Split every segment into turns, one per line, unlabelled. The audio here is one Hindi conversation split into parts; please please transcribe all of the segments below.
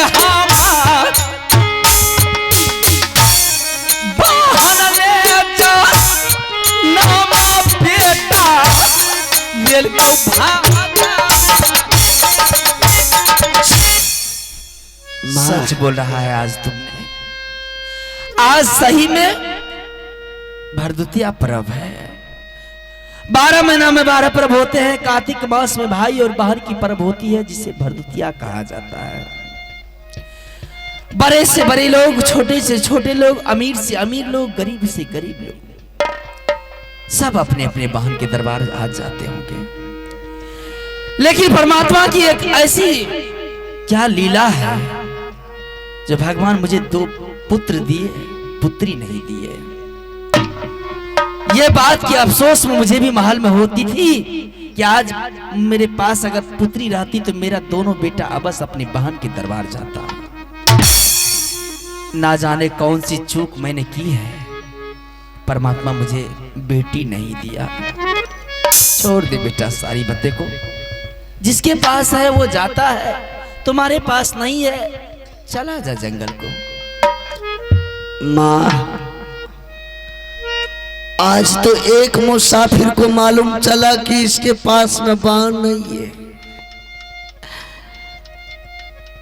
हमार बहन ले जा नामा बेटा मिल को भागा। सच बोल रहा है आज तुमने। आज सही में भरदुतिया पर्व है। 12 महीना में 12 पर्व होते हैं। कार्तिक मास में भाई और बहन की पर्व होती है जिसे भरदुतिया कहा जाता है। बड़े से बड़े लोग, छोटे से छोटे लोग, अमीर से अमीर लोग, गरीब से गरीब लोग सब अपने अपने बहन के दरबार आ जाते होंगे। लेकिन परमात्मा की एक ऐसी क्या लीला है जो भगवान मुझे 2 पुत्र दिए, पुत्री नहीं दिए। ये बात की अफसोस में मुझे भी महल में होती थी कि आज मेरे पास अगर पुत्री रहती तो मेरा दोनों बेटा अबस अपनी बहन के दरबार जाता। ना जाने कौन सी चूक मैंने की है, परमात्मा मुझे बेटी नहीं दिया। छोड़ दे बेटा सारी बातें को, जिसके पास है वो जाता है, तुम्हारे पास नहीं है चला जा जंगल को।
माँ, आज तो एक मुसाफिर को मालूम चला कि इसके पास में बाण नहीं है।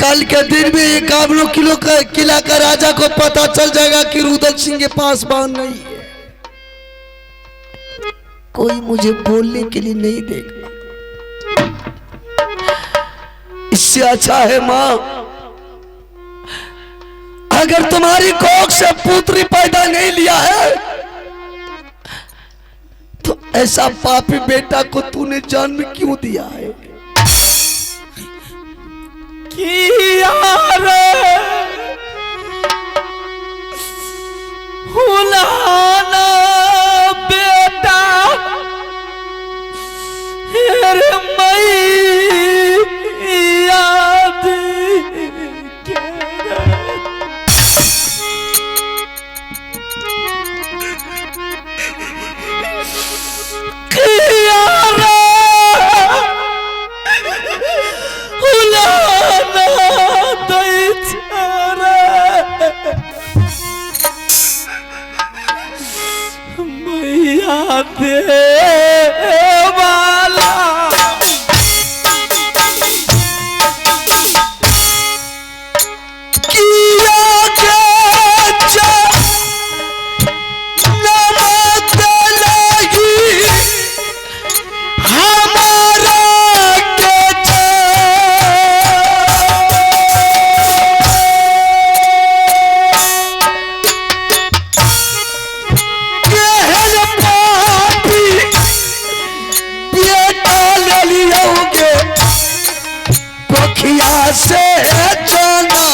कल के दिन में 51 किलो का किला का राजा को पता चल जाएगा कि रुदल सिंह के पास बाण नहीं है। कोई मुझे बोलने के लिए नहीं देगा। इससे अच्छा है माँ, अगर तुम्हारी कोख से पुत्री पैदा नहीं लिया है तो ऐसा पापी बेटा को तूने जन्म क्यों दिया है?
हुलाना बेटा हेरे मैया वाला किया के नमत लगी हमारा के से जाना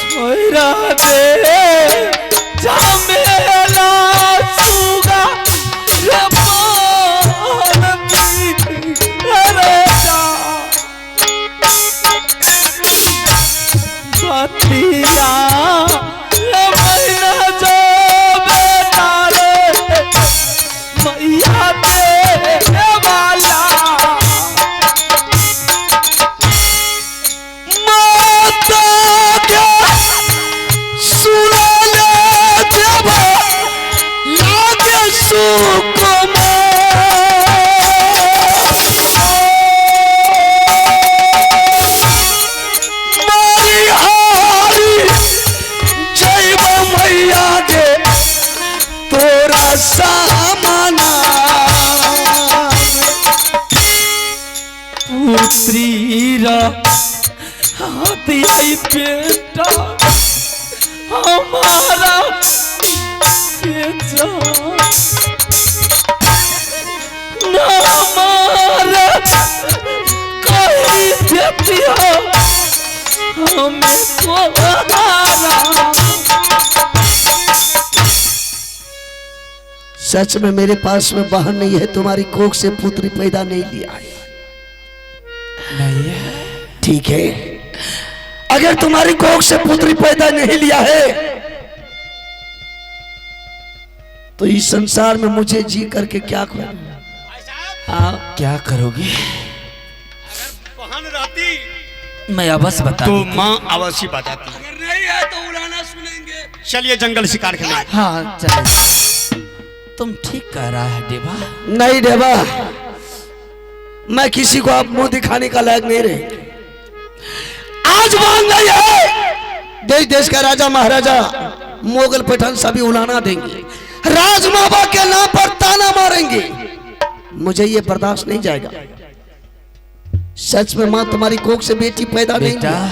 छोरा दे झमेला सुगा रमान रे जा बतिया मैना जो बेटा रे मैया दे वाला पुत्रीरा हाथी आई बेटा हमारा बेटा ना हमारा कहीं देती हो हमें को
सच में मेरे पास में बहन नहीं है, तुम्हारी कोख से पुत्री पैदा नहीं लिया है।
नहीं है,
ठीक है, अगर तुम्हारी कोख से पुत्री पैदा नहीं लिया है तो इस संसार में मुझे जी करके क्या करूं?
हाँ क्या करोगे?
बताती
मैं अवश्य बता
तो
देती।
माँ अवश्य बताती।
अगर नहीं है तो उड़ाना सुनेंगे।
चलिए जंगल शिकार खेलें।
हाँ चलो, तुम ठीक कह रहा है देवा।
नहीं देवा, मैं किसी को आप मुंह दिखाने का लायक नहीं रहे। आज मान गई है, देश देश का राजा महाराजा मुगल पठान सभी उड़ाना देंगे, राजमाबा के नाम पर ताना मारेंगे। मुझे ये बर्दाश्त नहीं जाएगा। सच में माँ तुम्हारी कोख से बेटी पैदा नहीं
बेटा,
हुई।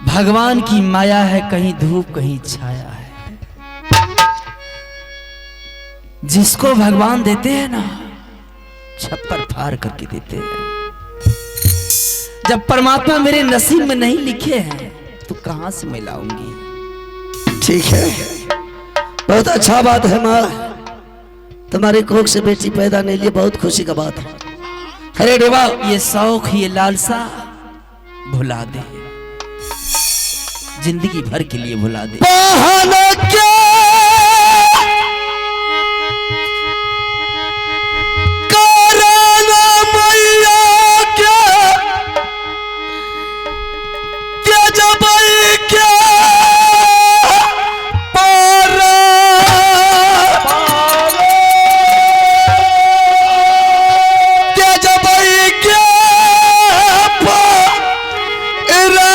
भगवान की माया है, कहीं धूप कहीं छाया है। जिसको भगवान देते हैं ना, छप्पर फाड़ करके देते हैं। जब परमात्मा मेरे नसीब में नहीं लिखे हैं तो कहां से मैं लाऊंगी।
ठीक है, बहुत अच्छा बात है माँ, तुम्हारी कोख से बेटी पैदा नहीं लिए, बहुत खुशी का बात है। अरे देवा,
ये शौक ये लालसा भुला दे, जिंदगी भर के लिए भुला दे।
बहाना क्या कराना मैया क्या, क्या जबाई क्या पारा, क्या जबाई क्या पारा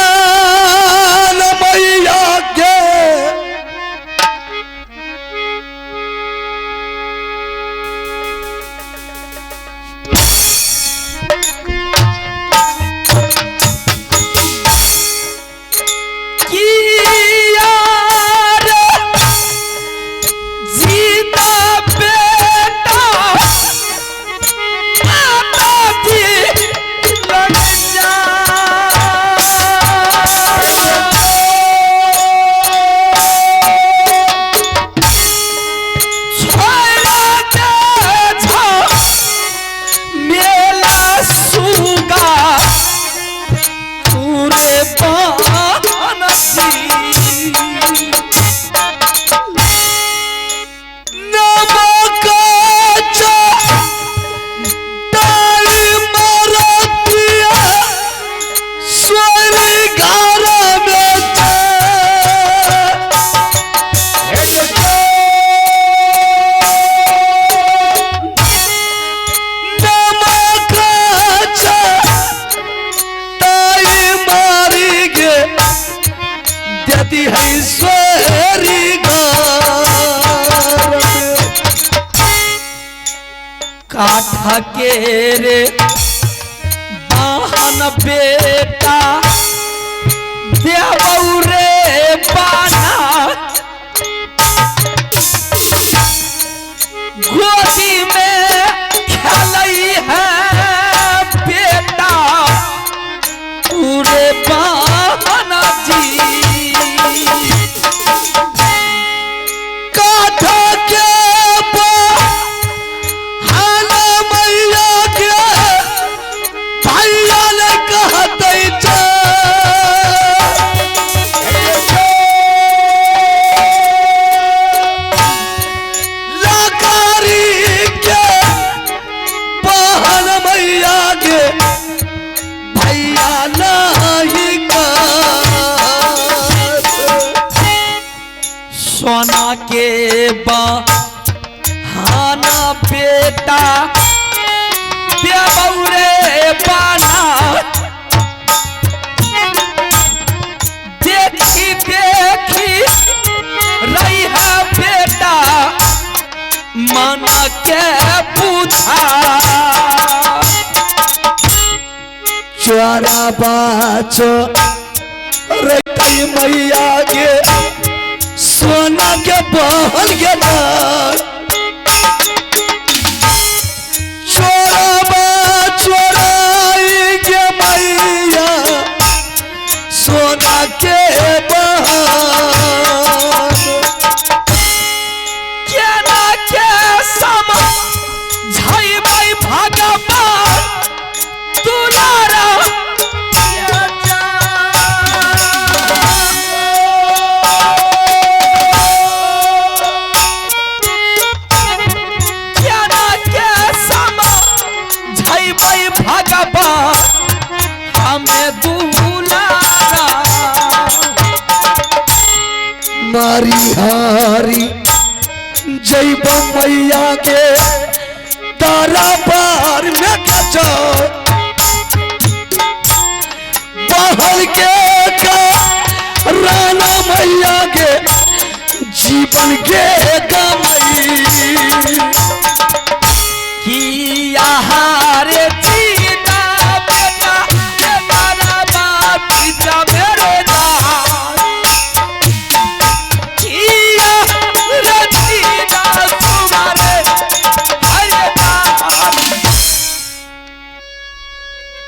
मैया क्या।
काठा के रे बहन बेटा देवौ रे बाना, गोदी में खेलई है बेटा पूरे बहन जी।
काठा के भैया ने कहते लाकारी के बहन मैया के भैया नहीं
सोना के बहाना बेटा देवौ रे बाना, देखी देखी रही है बेटा मन के पूछा।
चोरा बाचो रखी मैया के सोना के बहन के दार, चोराई के मैया सोना के बहन,
केना के समझाई भगवान दुलारा।
हारी हारी जैब मैया के तारा पार में कचो बाहर के का राना मैया के जीवन के कमाई
किया हारे जीना बेटा ये तारा बाप पिता मेरे लाल किया रे जीना तुम्हारे भाई बाप।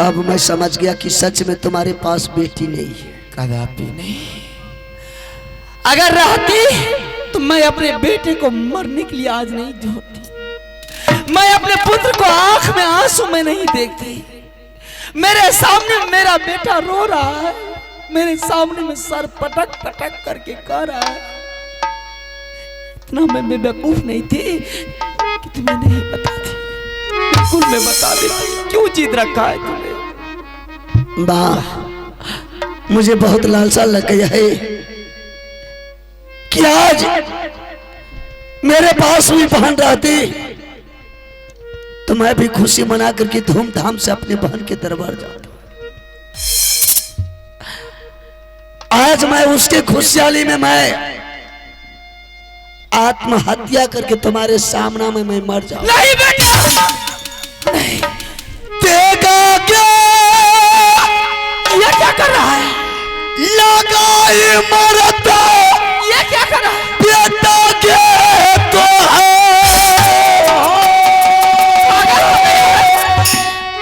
अब मैं समझ गया कि सच में तुम्हारे पास बेटी नहीं है।
कदापि नहीं। अगर रहती तो मैं अपने बेटे को मरने के लिए आज नहीं जोड़ती। मैं अपने पुत्र को आंख में आंसू में नहीं देखती। मेरे सामने मेरा बेटा रो रहा है, मेरे सामने में सर पटक पटक करके कह रहा है। इतना मैं बेवकूफ नहीं थी कि तुम्हें नहीं बताती। बिल्कुल मैं बता देती। क्यों जिद रखा है तुमने?
वाह, मुझे बहुत लालसा लग गया है कि आज मेरे पास भी बहन रहती तो मैं भी खुशी मना करके धूमधाम से अपने बहन के दरबार जाता। आज मैं उसके खुशहाली में मैं आत्महत्या करके तुम्हारे सामने में मैं मर जाऊं।
नहीं बेटा, नहीं।
देगा क्या?
ये क्या कर रहा है?
लगाई मरता
ये क्या कर रहा है?
बेटा के तो है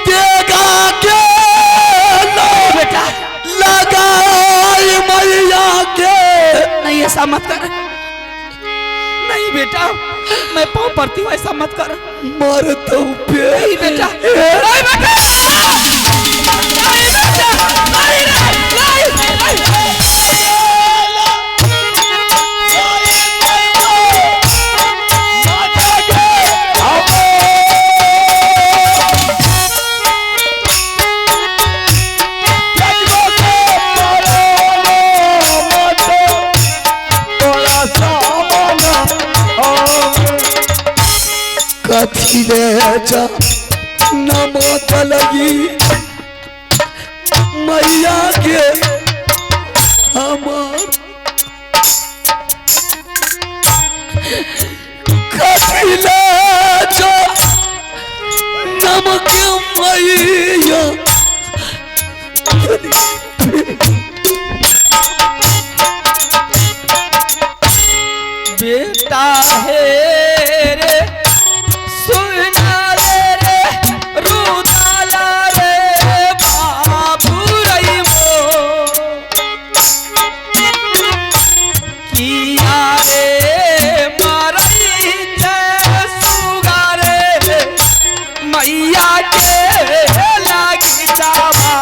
देगा के
बेटा
लगाई मैया के।
नहीं, ऐसा मत कर। नहीं बेटा, मैं पाँव पड़ती हूँ, ऐसा मत कर।
मरता हूँ
नहीं बेटा, नहीं बेटा, नहीं बेटा, नहीं,
कथी ले जा नमक लगी मैया के हमार कथी ले जा नमक मैया
बेटा है रे सुना रे रुदाला रे बाबू रही मो किया रे मारई सुगा रे मैया के लागी जावा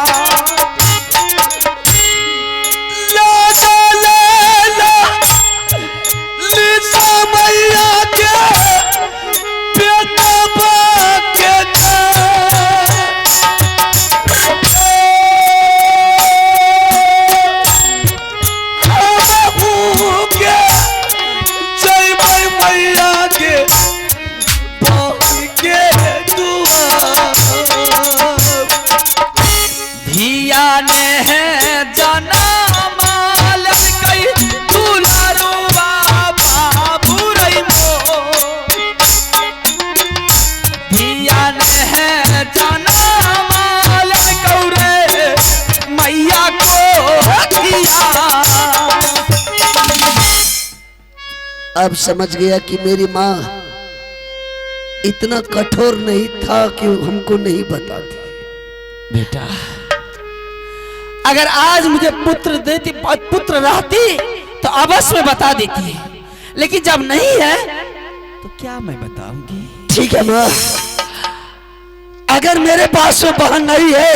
मैया के बेटा के जय मैया के के
धिया ने है जना मालन कई दुलारुआ बाबू रही मो धिया ने है जना मालन कौरे मैया को किया।
अब समझ गया कि मेरी माँ इतना कठोर नहीं था कि हमको नहीं बताती।
बेटा, अगर आज मुझे पुत्र देती, पुत्र रहती तो अवश्य में बता देती, लेकिन जब नहीं है तो क्या मैं बताऊंगी?
ठीक है माँ, अगर मेरे पास में बहन नहीं है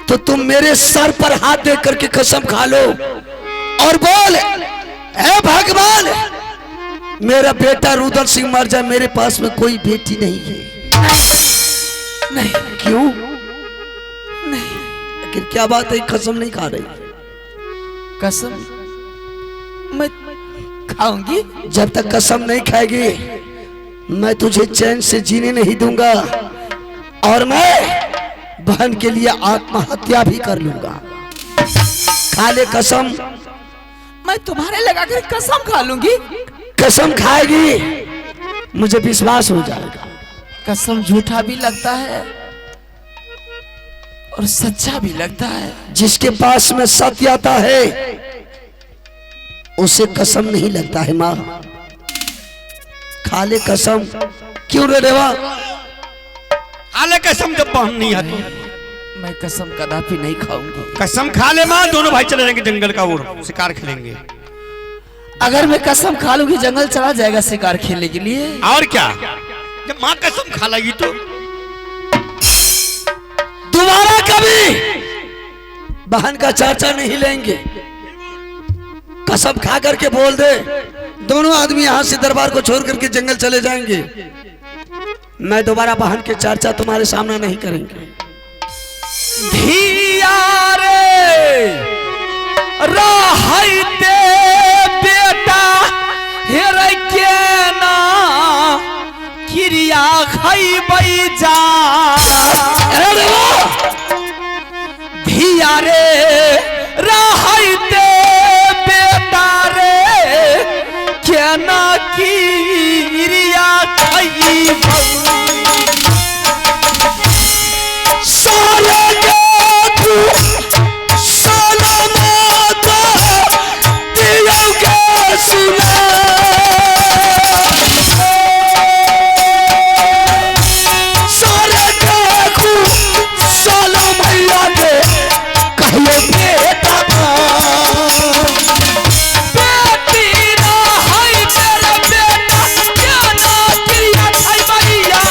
तो तुम मेरे सर पर हाथ दे करके कसम खा लो और बोल, हे भगवान, मेरा बेटा रुदल सिंह मर जाए, मेरे पास में कोई बेटी नहीं है।
नहीं,
क्यों?
नहीं,
लेकिन क्या बात है, कसम नहीं खा रही?
कसम मैं खाऊंगी।
जब तक कसम नहीं खाएगी मैं तुझे चैन से जीने नहीं दूंगा, और मैं बहन के लिए आत्महत्या भी कर लूंगा। खा ले कसम।
मैं तुम्हारे लगाकर कसम खा लूंगी।
कसम खाएगी मुझे विश्वास हो जाएगा।
कसम झूठा भी लगता है और सच्चा भी लगता है।
जिसके पास में सत्य आता है उसे कसम नहीं लगता है माँ। खा ले कसम। क्यों रे देवा?
आले कसम जब बहन नहीं आती।
मैं कसम कदापि नहीं खाऊंगी।
कसम खा ले माँ, दोनों भाई चले जाएंगे जंगल का ओर, शिकार खेलेंगे।
अगर मैं कसम खा लूंगी जंगल चला जाएगा शिकार खेलने के लिए।
और क्या, जब माँ कसम खा लेगी तो
दोबारा कभी बहन का चाचा नहीं लेंगे। कसम खा करके बोल दे, दोनों आदमी यहां से दरबार को छोड़ करके जंगल चले जाएंगे। मैं दोबारा बहन के चर्चा तुम्हारे सामने नहीं करेंगे।
धिया रे रहते बेटा हेरे के ना क्रिया खैबै जा। धिया रे रहते बेटा रे केना क्रिया खैबै।
साले के तू साला माता दियो के सुना। साले के तू साला मैया के कहियो बेटा का।
बेटी ना है तेरा बेटा केना क्रिया खैबैया।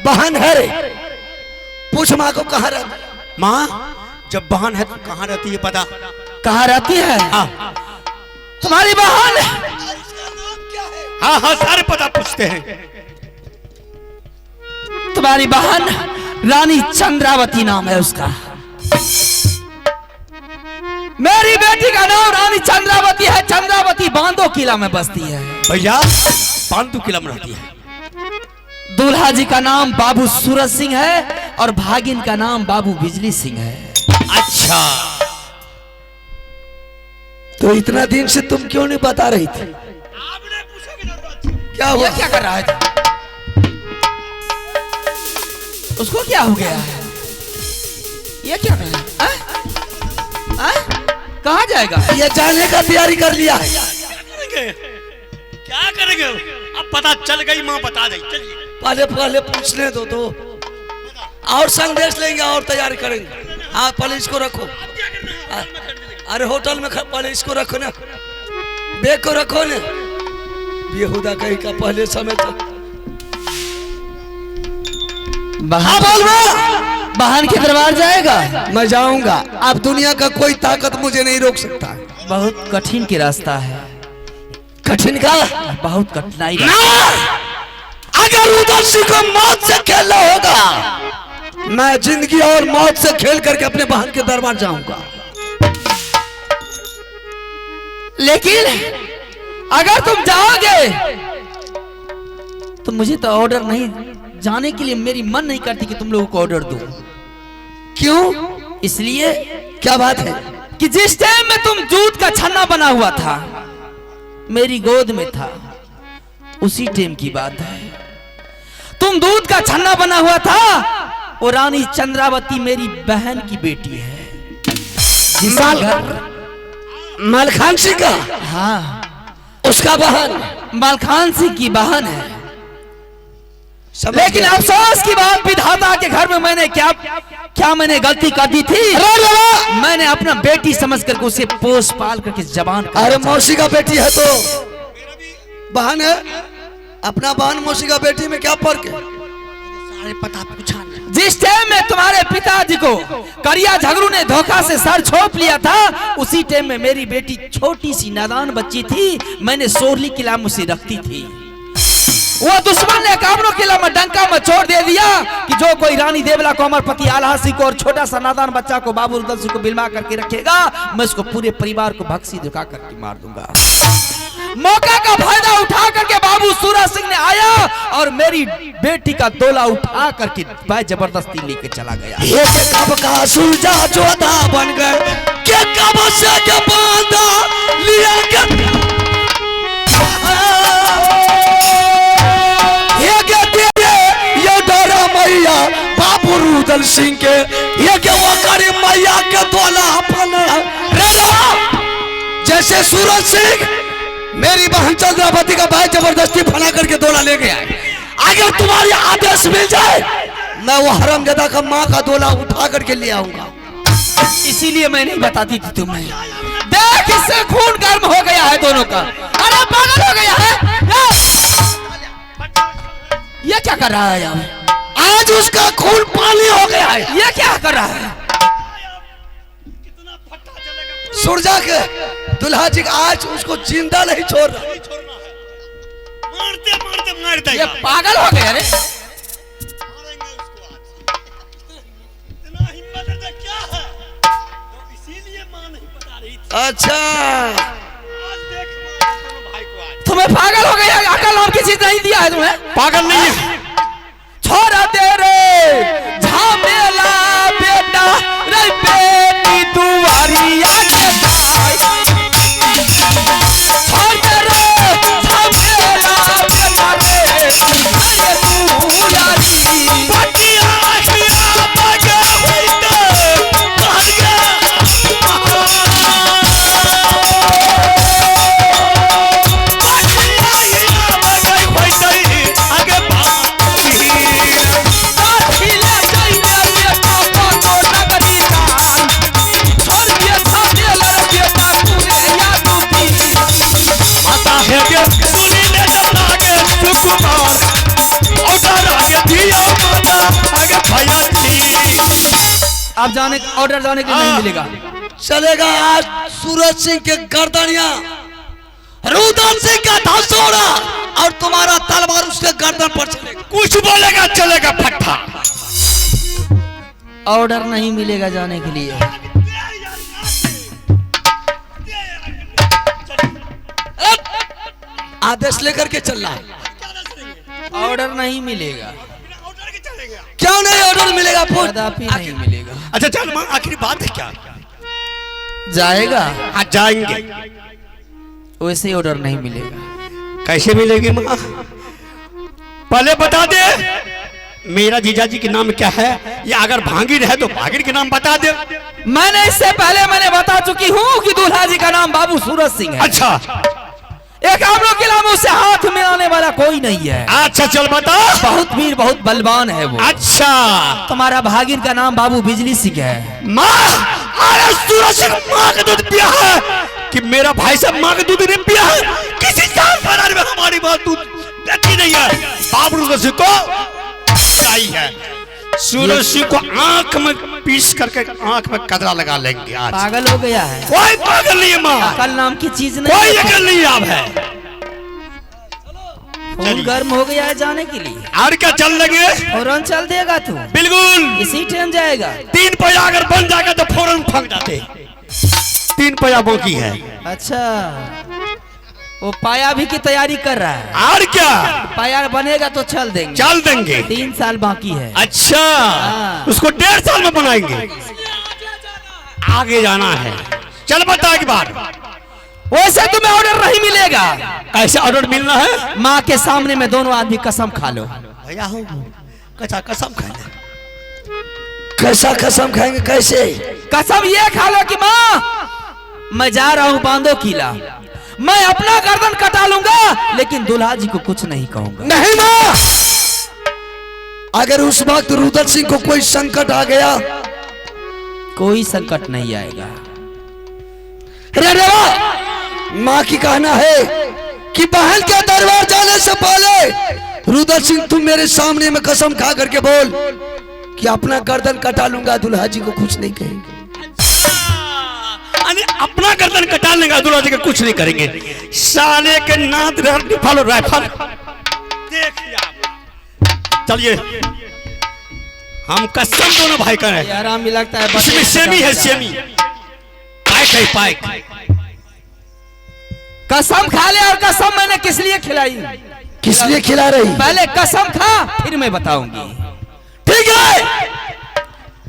बहन है रे, पूछ माँ को कहाँ रहती।
माँ जब बहन है तो कहाँ रहती है पता?
कहाँ रहती है?
हाँ
तुम्हारी बहन?
हाँ हाँ सारे पता पूछते हैं।
तुम्हारी बहन रानी चंद्रावती नाम है उसका। मेरी बेटी का नाम रानी चंद्रावती है। चंद्रावती बांदो किला में बसती है।
भैया पांडु किला में रहती है।
दूल्हा जी का नाम बाबू सूरज सिंह है और भागिन का नाम बाबू बिजली सिंह है।
अच्छा
तो इतना दिन से तुम क्यों नहीं बता रही थी? क्या हुआ?
क्या कर रहा है? उसको क्या हो गया है? ये क्या कर रहा है? कहाँ जाएगा?
ये जाने का तैयारी कर लिया है।
क्या करेंगे? अब पता चल गई, माँ बता देगी। चलिए
पहले पहले पूछने दो तो और संदेश लेंगे और तैयारी करेंगे। हाँ पहले इसको रखो। अरे होटल में पहले इसको रखो ना, बैग को रखो ना। बेहुदा कहीं का पहले समय तक
बहन के दरबार जाएगा।
मैं जाऊंगा। अब दुनिया का कोई ताकत मुझे नहीं रोक सकता।
बहुत कठिन की रास्ता है।
कठिन का?
बहुत कठिनाई।
अगर उदासी को मौत से खेलना होगा, मैं जिंदगी और मौत से खेल करके अपने बहन के दरबार जाऊंगा।
लेकिन अगर तुम जाओगे तो मुझे तो ऑर्डर नहीं, जाने के लिए मेरी मन नहीं करती कि तुम लोगों को ऑर्डर दूं।
क्यों?
इसलिए
क्या बात है
कि जिस टाइम में तुम दूध का छन्ना बना हुआ था, मेरी गोद में था, उसी टाइम की बात है। तुम दूध का छन्ना बना हुआ था। वो रानी चंद्रावती मेरी बहन की बेटी है, जिसका घर
मलखान सिंह का?
हाँ,
उसका बहन?
मलखान सिंह की बहन है।
समझ
लेकिन
गया।
अफसोस की बात, विधाता के घर में मैंने क्या मैंने गलती कर दी थी। मैंने अपना बेटी समझ करके उसे पोस पाल करके जबान कर
अरे मौसी का बेटी है तो बहन है, अपना बहन मौसी का बेटी में क्या फर्क है?
सारे पता पूछा नहीं।
जिस टाइम में तुम्हारे पिताजी को करिया झगड़ू ने धोखा से सर छोप लिया था, उसी टाइम में मेरी बेटी छोटी सी नादान बच्ची थी, मैंने सोरली किला में उसे रखती थी। वो दुश्मन ने कामनो किला में डंका में छोड़ दे दिया कि जो कोई रानी देवला को, अमरपति आल्हा सिंह को और छोटा सा नादान बच्चा को बाबू रुदल सिंह को बिलवा करके रखेगा, मैं उसको पूरे परिवार को भक्सी दिखा करके मार दूंगा। मौका का फायदा उठा करके बाबू सूरज सिंह ने आया और मेरी बेटी का दोला उठा करके जबरदस्ती लेके चला गया।
ये कब का सूरजा जोधा बन गए, के कब से के बांधा लिया के मैया बाबू रुदल सिंह के, ये के वो करी मैया के दोला अपना जैसे सूरज सिंह मेरी बहन चंद्रावती का भाई जबरदस्ती फना करके दोला ले गया। अगर तुम्हारी आदेश मिल जाए, मैं वो हरामजादा का माँ का दोला उठा करके ले आऊंगा।
इसीलिए मैं नहीं बताती थी तुम्हें। देख, इससे खून गर्म हो गया है दोनों का। अरे पागल हो गया है ये क्या कर रहा है यार?
आज उसका खून पानी हो गया है।
ये क्या कर रहा है?
सुरजा के दुल्हा जी आज उसको जिंदा नहीं छोड़ रहा।
मारते मारते मारते
ये पागल हो गया रे।
इतना हिम्मत है क्या है, तो इसीलिए मां नहीं बता रही थी।
अच्छा,
आज देख दोनों भाई को आज
तुम्हें पागल हो गया? अकल नाम की चीज नहीं दिया है तुम्हें?
पागल नहीं है।
छोड़ा दे रे झामेला बेटा, रे बेटी तुम्हारी आगे भाई। छोड़ दे रे झामेला बेटा, रे तू यारी
पटिया खिया बगे होइते कहल गया। पटिया खिया बगे होइते आगे
अब जाने ऑर्डर जाने के नहीं मिलेगा।
चलेगा आज सूरज सिंह के गर्दनिया, रुदल सिंह का धसोड़ा और तुम्हारा तलवार उसके गर्दन पर चलेगा।
कुछ बोलेगा चलेगा फट्टा।
ऑर्डर नहीं मिलेगा जाने के लिए।
आदेश लेकर के चलना है।
ऑर्डर नहीं मिलेगा।
क्यों नहीं ऑर्डर मिलेगा?
कदापि नहीं मिलेगा।
अच्छा चल मां, आखिरी बात है क्या?
जाएगा?
हाँ जाएंगे।
वैसे ऑर्डर नहीं मिलेगा।
कैसे मिलेगी मां? पहले बता दे मेरा जीजाजी के नाम क्या है, या अगर भांगिर है तो भांगिर के नाम बता दे।
मैंने इससे पहले मैंने बता चुकी हूँ कि दूल्हा जी का नाम बाबू सूरज सिंह है।
अच्छा
एक हम लोग के नाम उससे हाथ मिलाने वाला कोई नहीं है।
अच्छा चल बता।
बहुत वीर बहुत बलवान है वो।
अच्छा
तुम्हारा भागिन का नाम बाबू बिजली सिंह है।
माँ, अरे सूरज सिंह माँ का दूध पिया है कि मेरा भाई साहब माँ का दूध नहीं पिया है? किसी जानवर में हमारी बात दूध देती नहीं है। बाबू सूरज सिंह को चाहिए है, सूरज सिंह को आंख में पीस करके आंख में कतरा लगा लेंगे आज।
पागल हो गया है?
कोई पागल नहीं है माँ,
अकल नाम की चीज नहीं।
कोई अकल नहीं अब है।
खून गर्म हो गया है जाने के लिए।
और क्या चल लेंगे?
फौरन चल देगा तू?
बिल्कुल।
इसी टाइम जाएगा?
3 पैसा अगर बन जाएगा तो फौरन फंक जाते। 3 पैसा बाकी है।
अच्छा, वो पाया भी की तैयारी कर रहा है।
और क्या?
पाया बनेगा तो चल देंगे।
चल देंगे।
3 साल बाकी है।
अच्छा
हाँ।
उसको 1.5 साल में बनाएंगे। आगे जाना है। चल बता एक बार।
वैसे तुम्हें ऑर्डर नहीं मिलेगा।
कैसे ऑर्डर मिलना है?
माँ के सामने में दोनों आदमी कसम खा लो।
भैया हो कचा कसम खाएंगे।
कैसा कसम खाएंगे? कैसे
कसम ये खा लो कि माँ मैं जा रहा हूं बांधो किला, मैं अपना गर्दन कटा लूंगा, लेकिन दुल्हा जी को कुछ नहीं कहूंगा।
नहीं मां, अगर उस वक्त रुद्र सिंह को कोई संकट आ गया,
कोई संकट नहीं आएगा।
मां की कहना है कि बहन के दरबार जाने से पहले रुद्र सिंह तुम मेरे सामने में कसम खा करके बोल कि अपना गर्दन कटा लूंगा, दुल्हा जी को कुछ नहीं कहेंगे।
अपना गर्दन कटा लेंगे, दुल्हा जी का कुछ नहीं करेंगे। साले के नाद फॉलो राइफल देखिए आप। चलिए हम कसम दोनों भाई का है।
आराम भी लगता है,
इसमें सेमी है, सेमी पाइक है, पाइक।
कसम खा ले, और कसम मैंने किस लिए खिलाई?
किस लिए खिला रही?
पहले कसम खा, फिर मैं बताऊंगी।
ठीक है,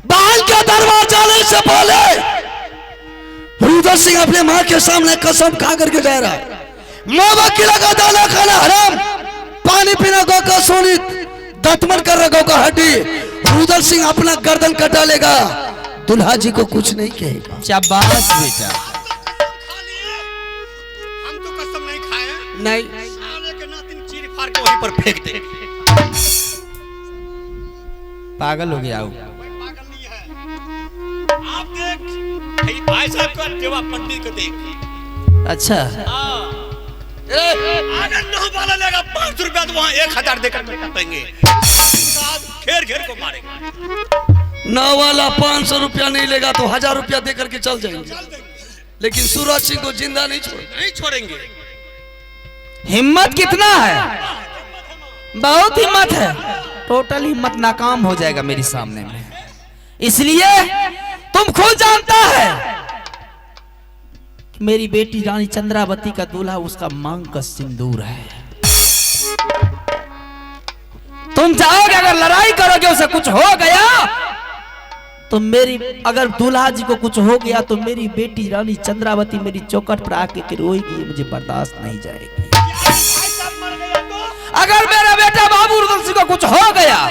बहन के दरबार जाने से पहले रुद्र सिंह अपने मां के सामने कसम खा करके जा रहा है। मावा किला का दाना खाना हराम, पानी पीना गौ का सोनी, दतमन कर रहा गौ का हड्डी। रुद्र सिंह अपना गर्दन कटा लेगा, दुल्हा जी को कुछ नहीं कहेगा।
शाबाश बेटा।
हम तो कसम नहीं खाए,
नहीं,
साले के नातिन चीर फाड़ के वहीं पर फेंक दे।
पागल हो गया।
पागल नहीं है। आप देख भाई साहब का देवा पंडित को देख।
अच्छा,
अगर 9 वाला लेगा 500 रुपया तो वहाँ 1000 देकर देंगे। घेर घेर को मारेंगे।
9 वाला 500 रुपया नहीं लेगा तो 1000 रुपया देकर के चल जाएंगे, लेकिन सूरज सिंह को जिंदा नहीं
छोड़ेंगे।
हिम्मत कितना है? बहुत हिम्मत है। टोटल हिम्मत नाकाम हो जाएगा मेरे सामने में। इसलिए तुम खुद जानता है कि मेरी बेटी रानी चंद्रावती का दूल्हा उसका मांग का सिंदूर है। तुम चाहोगे अगर लड़ाई करोगे, उसे कुछ हो गया तो मेरी, अगर दूल्हा जी को कुछ हो गया तो मेरी बेटी रानी चंद्रावती मेरी चौखट पर आके के रोएगी, मुझे बर्दाश्त नहीं जाएगी। अगर मेरा बेटा बाबू रुद्र सिंह को कुछ हो गया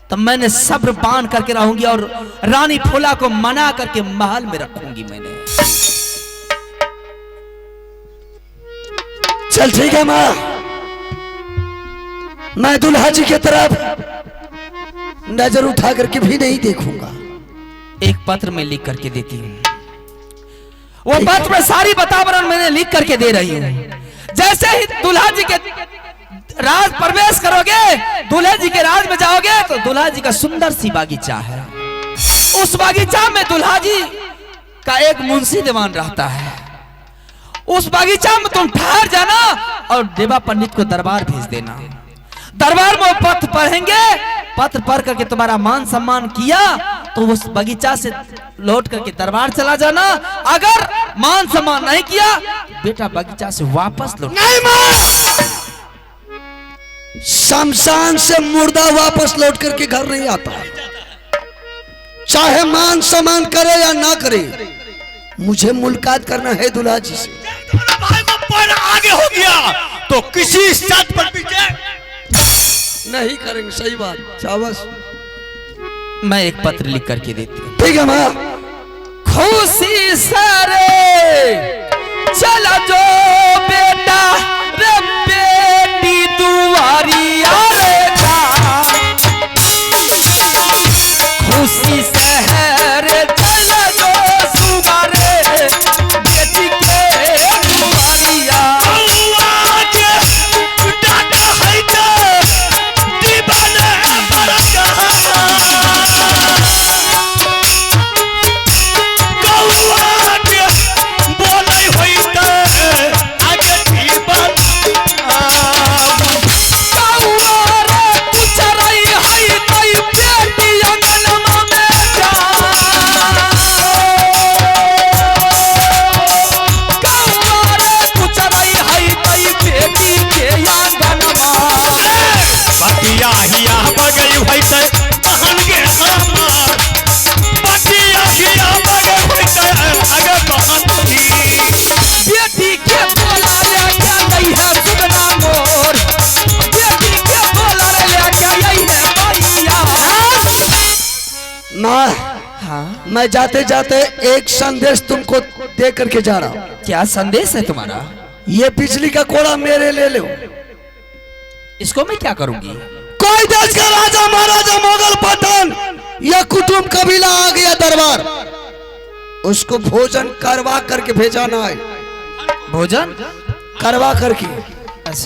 तो मैंने सब्र बांध करके रहूंगी और रानी फूला को मना करके महल में रखूंगी। मैंने
चल ठीक है मां, मैं दुल्हा जी की तरफ नजर उठा करके भी नहीं देखूंगा।
एक पत्र में लिख करके देती हूँ, वो पत्र में सारी वातावरण मैंने लिख करके दे रही हूँ। जैसे ही दूल्हा जी के राज प्रवेश करोगे, दूल्हे जी के राज में जाओगे तो दूल्हा जी का सुंदर सी बागीचा है। उस बागीचा में दूल्हा जी का एक मुंशी दीवान रहता है। उस बागीचा में तुम ठहर जाना और देवा पंडित को दरबार भेज देना। दरबार में पत्र पढ़ेंगे, पत्र पढ़ करके तुम्हारा मान सम्मान किया तो उस बगीचा से लौट करके दरबार चला जाना। अगर मान सम्मान नहीं किया, बेटा बगीचा से वापस लौट।
नहीं मां, शमशान से मुर्दा वापस लौट करके घर नहीं आता। चाहे मान सम्मान करे या ना करे, मुझे मुलाकात करना है दुल्हा जी से।
भाई को पैर आगे हो गया तो किसी शर्त पर पीछे
नहीं करेंगे। सही बात, शाबाश।
मैं एक पत्र लिख करके देती हूँ।
ठीक है मां।
खुशी सरे चला जो बेटा रे बेटी दुआरी आएगा, खुशी सहरे चला जो सुगारे बेटी के दुआरिया। मैं जाते जाते एक संदेश तुमको
दे करके जा रहा हूं।
क्या संदेश है तुम्हारा?
ये बिजली का कोड़ा मेरे ले लो।
इसको मैं क्या करूंगी?
कोई देश का राजा महाराजा मुगल पठान या कुतुब कबीला आ गया दरबार, उसको भोजन करवा करके भेजाना है।
भोजन
करवा करके